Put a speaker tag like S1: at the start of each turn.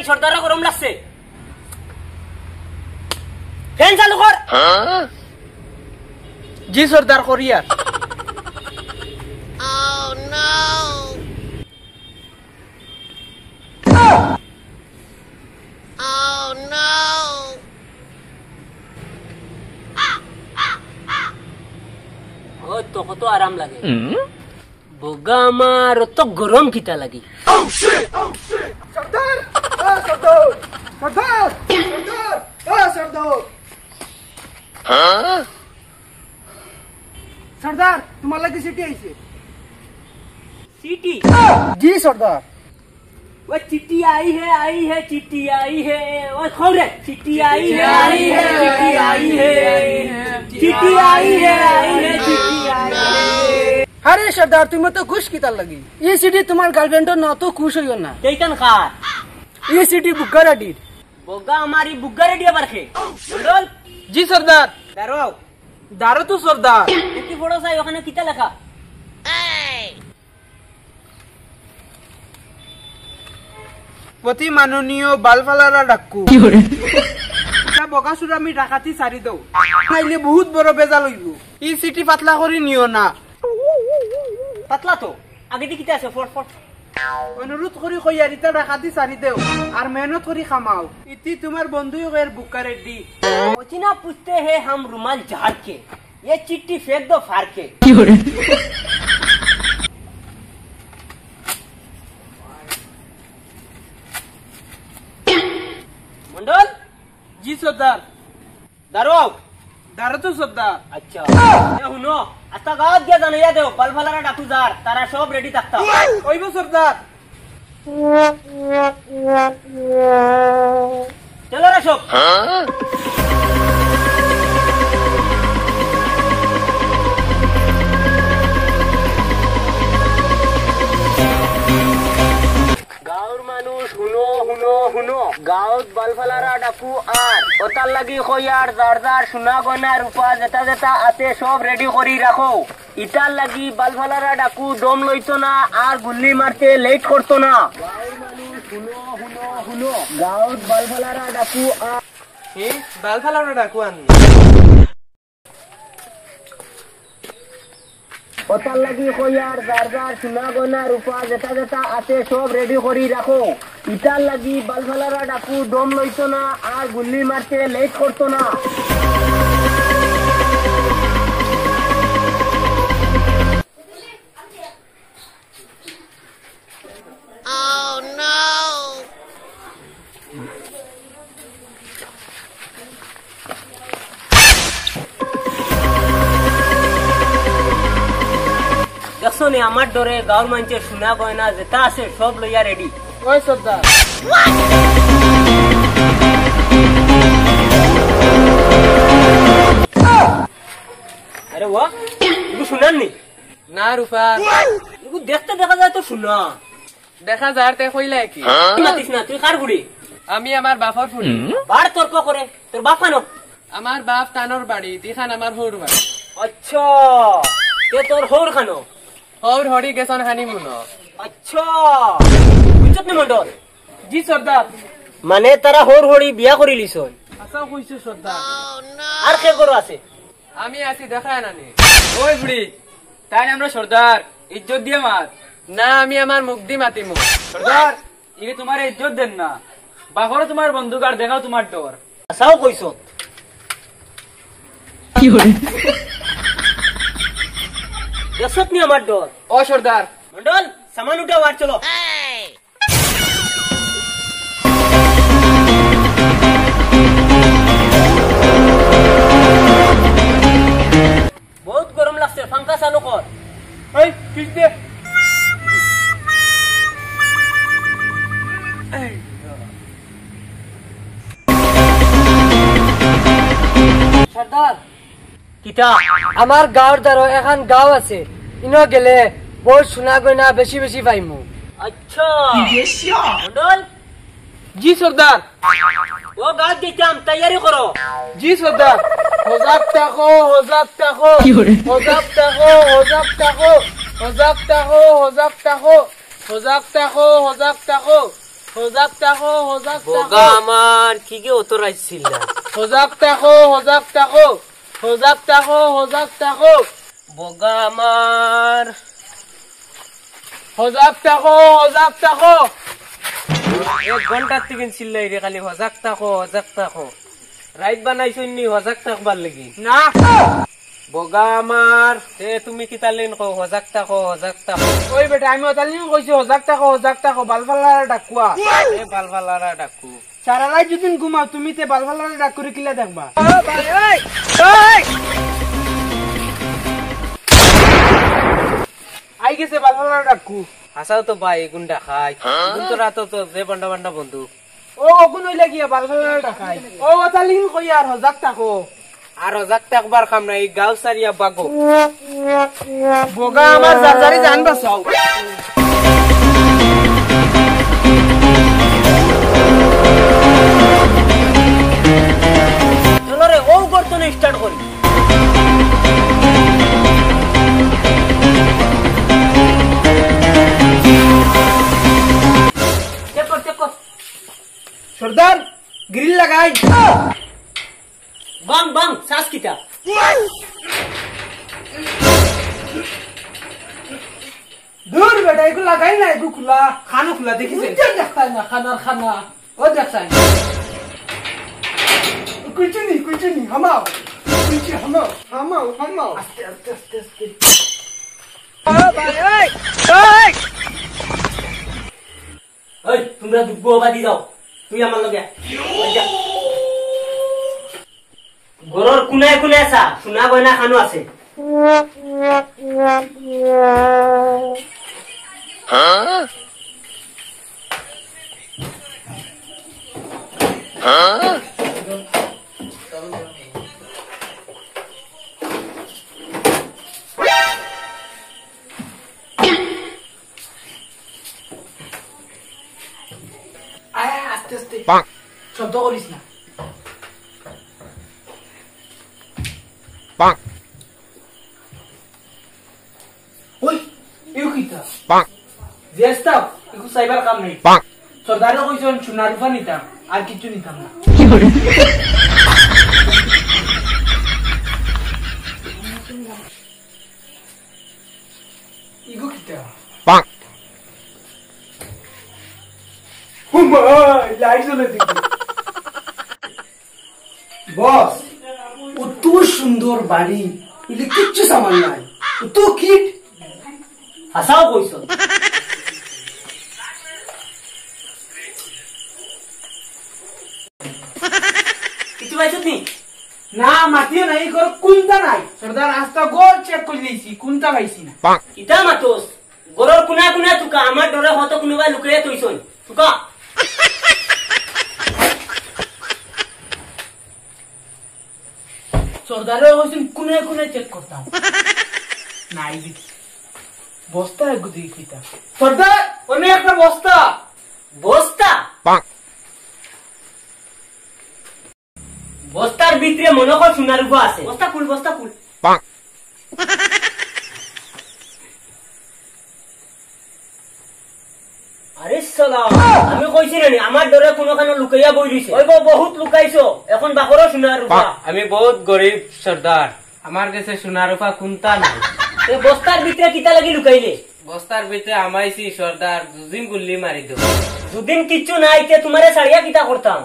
S1: সর্দার গরম লাগছে ফ্যান চালু কর
S2: জি সর্দার করিয়া
S1: তো কত আরাম লাগে বগা আমার তো গরম কিতা লাগি
S2: সর্দার সর্দার সর্দার সর্দার সর্দার সর্দার তোমার লাগি চিঠি আইছে
S1: सीटी
S2: জি সর্দার
S1: वो चिट्ठी आई है चिट्ठी आई है वो खोल रे चिट्ठी आई है चिट्ठी आई है चिट्ठी आई है चिट्ठी आई है
S2: আরে সর্দার তুমি তো খুশ কিতার লাগি এই চিঠি তোমার গার্লফ্রেন্ড না তো খুশ হইও না
S1: কেইটান খার
S2: এই চিঠি বুগারাডির
S1: বগা আমারি বুগ্গা রেডিয়া বারখে মন্ডল
S2: জি সর্দার
S1: দাঁড়াও
S2: দারো তো সর্দার
S1: কি বড় চাই ওখানে কিতা লেখা
S2: প্রতি মাননীয় বালফালারা ডাকু বগাসুর আমি ডাকাতি সারি দৌ নাইলে বহুত বড় বেজাল হইব এই চিঠি পাতলা করে নিও না
S1: পাতলা তো আগে দি কিতা আছে ফট ফট
S2: অনুরোধ করি কইয়ার ইতা ডাকাতি সারি দেও আর মেহনত করি খামাও ইতি তোমার বন্ধুই কইর বুকারে দি
S1: ओचिना पूछते हैं हम रुमाल झाड़ के ये चिट्ठी फेंक दो फाड़ के मंडल
S2: জি সর্দার
S1: दारो
S2: দারো তো সর্দার
S1: अच्छा ये हुनो आता गावात गया जाने या देव बलफलारा डाकू जार तारा सब रेडी तकता
S2: কইব সর্দার
S1: चलो रे सब গাঁৱৰ মানুহ শুনো শুনো শুনো গাঁৱত বালফালাৰা ডাকু আর ওটার লাগি কইয়ার যার যার সোনা গয়না রূপা যেটা যেটা আছে সব রেডি করি রাখো ইটার লাগি বালফালারা ডাকু দম লইতো না আর গুল্লি মারতে লেট করতো না গাঁৱৰ মানুহ শুনো শুনো শুনো গাঁৱত বালফালারা ডাকু আর
S2: বালফালারা ডাকু আন
S1: ওটার লাগি কইয়ার যার যার সোনা গয়না রূপা যেটা যেটা আছে সব রেডি করি রাখো ইটার লাগি বালফালারা ডাকু দম লইতো না আর গুল্লি মারতে লেট করতো না দেখছো নি আমার ডরে গাঁৱৰ মানুষের সোনা গয়না যেটা আছে সব লইয়া রেডি
S2: ওই সর্দার
S1: আরে ও তুই শুনান নি
S2: না রূপা
S1: এগুলো দেখতে দেখা যায় তো শুনা
S2: দেখা যার তে কইলা কি
S1: মাতিস না তুই কার বুড়ি
S2: আমি আমার বাপর ফুলি
S1: বার তর্ক করে তোর বাপ খানো
S2: আমার বাপ টানোর বাড়ি দিখান আমার হৌর বাড়ি
S1: আচ্ছা তে তোর হৌর খানো
S2: হৌর হরি গেছন হানিমুন
S1: আচ্ছা বুঝছত নি মন্ডল
S2: জি সর্দার
S1: মানে তারা হৌর হরি বিয়া করি লিছন
S2: আচ্ছা কইছে সর্দার
S1: আর কে করো আছে
S2: আমি আছি দেখায় নানি ওই বুড়ি তাই আমরা সর্দার ইজ্জত দিয়ে মাত না আমি আমার মুখ দিয়ে মাতিমু সর্দার ইনি তোমার ইজ্জত দেন না বাঘরে তোমার বন্দুক আর দেখাও তোমার ডর
S1: আসাও কইছ
S2: কি হরে
S1: দেখছত নি আমার ডর
S2: ও সর্দার
S1: মন্ডল সামান উঠাও আর চলো বহুত গরম লাগছে পাঙ্খা চালু কর
S2: ওই ঠিক দে
S1: সর্দার কিটা
S2: আমার গাঁৱৰ দ্বারা এখন গাঁও আছে ইনো গেলে বহুত সোনা গয়না বেশি বেশি পাইমু
S1: আচ্ছা মন্ডল
S2: জি সর্দার
S1: ও গাছ দিতাম তৈয়ারি করো
S2: জি সর্দার হজাক টাকো হজাক টাকো হজাক টাকো হজাক টাকো হজাক টাকো হজাক টাকো হজাক টাকো হজাক টাকো সজাগ থাকো
S1: বগা আমার কি গে অতরাইছিল
S2: সজাগ থাকো
S1: বগা আমার
S2: সজাগ থাকো
S1: 1 ঘন্টা থেকে চিল্লাই রে খালি সজাগ থাকো রাইট বানাইছনি সজাগ থাকবার লাগি
S2: না
S1: বগা আমার তুমি কি তালেন কো সজাগ থাকো
S2: ওই বেটা আমি ওতালিন কইছি সজাগ থাকো বালফালারা ডাকুয়া
S1: বালফালারা ডাকু
S2: সারা রাত যদি ঘুমাও তুমি তে বালফালারা ডাক করে কিলা দেখবা আই গেছে বালফালারা ডাকু
S1: আসাও তো ভাই এগুন ডাকাই এগুন তো রাত তো যে বান্ডা বন্ধু
S2: ও ওগুন হইলা গিয়া বালফালারা ডাকাই ও ওতালিন কই আর সজাগ থাকো
S1: আর সজাগ থাকবার কাম নাই গাঁও সারিয়া বাগো
S2: বগা আমার জারজারি জান বাঁচাও
S1: চলো রে ও গর্তনে স্টার্ট করি
S2: সর্দার গ্রিল লাগাই
S1: বাং শ্বাস কিটা
S2: দূর বেটা এগুলো লাগাই না এগুলো খোলা খানো খোলা দেখিছেন দেখতাই না খানা ও দেখতাই না কুইচুনি হামাও আস্তে
S1: ওই তোমরা দুব্বো বাদি যাও তুই আমার লগে গরর কোনায় আসা সোনা গয়না খানো আছে
S2: আস্তে শব্দ করিস না ওই ইউ কিতা জেস্তা ইকু সাইবার কাম নাই সর্দারে কইছন সোনা রূপা নিতাম আর কিছু নিতাম না ইগু কিতা লাইট জ্বলে দিবি বস অত সুন্দর বাড়ি এলে কিচ্ছু সামান নাই অত কিট
S1: হাসাও কইছ কিছু পাইছো নি
S2: না মাটিও নাই ঘর কোনটা নাই সর্দার রাস্তা গোল চেক করে দিয়েছি কোনটা পাইছি না
S1: ইটা মাতোস গরর কোনা তুকা আমার ডরে হতো কোনোবা লুকাইয়া তৈছন তুকা
S2: সর্দারে কইছেন কোনে চেক করতাম নাই দেখি বস্তা একটু দেখিতা সর্দার অনেক একটা বস্তা
S1: বস্তার ভিতরে মনে কর সোনার রূপা আছে বস্তা খুল আরে সালা আমি কইছি না আমার ডরে কোনোখানে লুকাইয়া বই দিছে ওই বহুত লুকাইছো এখন বাকরও সোনার রূপা আমি বহুত গরিব সর্দার আমার কাছে সোনার রূপা কোনটা নাই বস্তার ভিতরে কিতা লাগি লুকাইলে বস্তার ভিতরে আমাইছি সর্দার দুদিন গুল্লি মারি দো দুদিন কিচ্ছু নাই তে তোমারে ছাড়িয়া কিতা করতাম